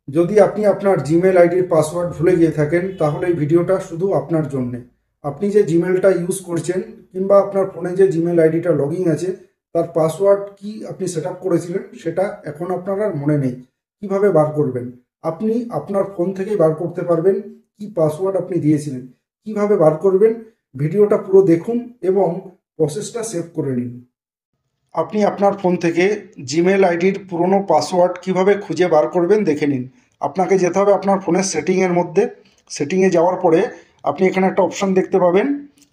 যদি আপনি আপনার জিমেল আইডির পাসওয়ার্ড ভুলে গিয়ে থাকেন তাহলে এই ভিডিওটা শুধু আপনার জন্যে। আপনি যে জিমেলটা ইউজ করছেন কিংবা আপনার ফোনে যে জিমেল আইডিটা লগ ইন আছে তার পাসওয়ার্ড কি আপনি সেট আপ করেছিলেন সেটা এখন আপনার আর মনে নেই। কিভাবে বার করবেন? আপনি আপনার ফোন থেকেই বার করতে পারবেন কি পাসওয়ার্ড আপনি দিয়েছিলেন। কিভাবে বার করবেন ভিডিওটা পুরো দেখুন এবং প্রসেসটা সেভ করে নিন। আপনি আপনার ফোন থেকে জিমেল আইডির পুরনো পাসওয়ার্ড কিভাবে খুঁজে বার করবেন দেখে নিন। আপনাকে যেতে হবে আপনার ফোনের সেটিংয়ের মধ্যে। সেটিংয়ে যাওয়ার পরে আপনি এখানে একটা অপশান দেখতে পাবেন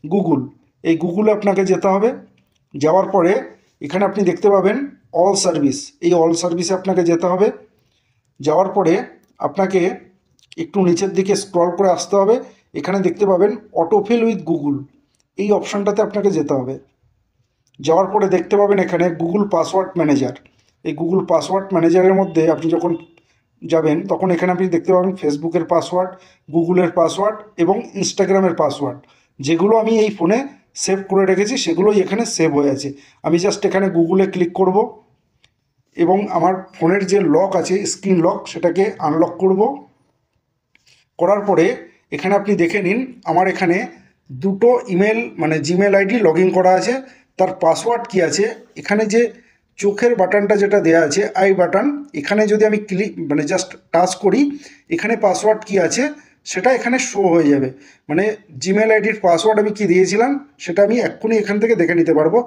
গুগল। এই গুগলে আপনাকে যেতে হবে। যাওয়ার পরে এখানে আপনি দেখতে পাবেন অল সার্ভিস। এই অল সার্ভিসে আপনাকে যেতে হবে। যাওয়ার পরে আপনাকে একটু নিচের দিকে স্ক্রল করে আসতে হবে। এখানে দেখতে পাবেন অটোফিল উইথ গুগল। এই অপশানটাতে আপনাকে যেতে হবে। যাওয়ার পরে দেখতে পাবেন এখানে গুগল পাসওয়ার্ড ম্যানেজার। এই গুগল পাসওয়ার্ড ম্যানেজারের মধ্যে আপনি যখন যাবেন তখন এখানে আপনি দেখতে পাবেন ফেসবুকের পাসওয়ার্ড, গুগলের পাসওয়ার্ড এবং ইনস্টাগ্রামের পাসওয়ার্ড। যেগুলো আমি এই ফোনে সেভ করে রেখেছি সেগুলোই এখানে সেভ হয়ে আছে। আমি জাস্ট এখানে গুগলে ক্লিক করব এবং আমার ফোনের যে লক আছে স্ক্রিন লক সেটাকে আনলক করব। করার পরে এখানে আপনি দেখে নিন আমার এখানে দুটো ইমেল মানে জিমেল আইডি লগ ইন করা আছে। তার পাসওয়ার্ড কি আছে এখানে যে চোখের বাটনটা যেটা দেওয়া আছে আই বাটন, এখানে যদি আমি ক্লিক মানে জাস্ট টাচ করি এখানে পাসওয়ার্ড কি আছে সেটা এখানে শো হয়ে যাবে। মানে জিমেল আইডির পাসওয়ার্ড আমি কি দিয়েছিলাম সেটা আমি এক্ষুনি এখান থেকে দেখে নিতে পারবো।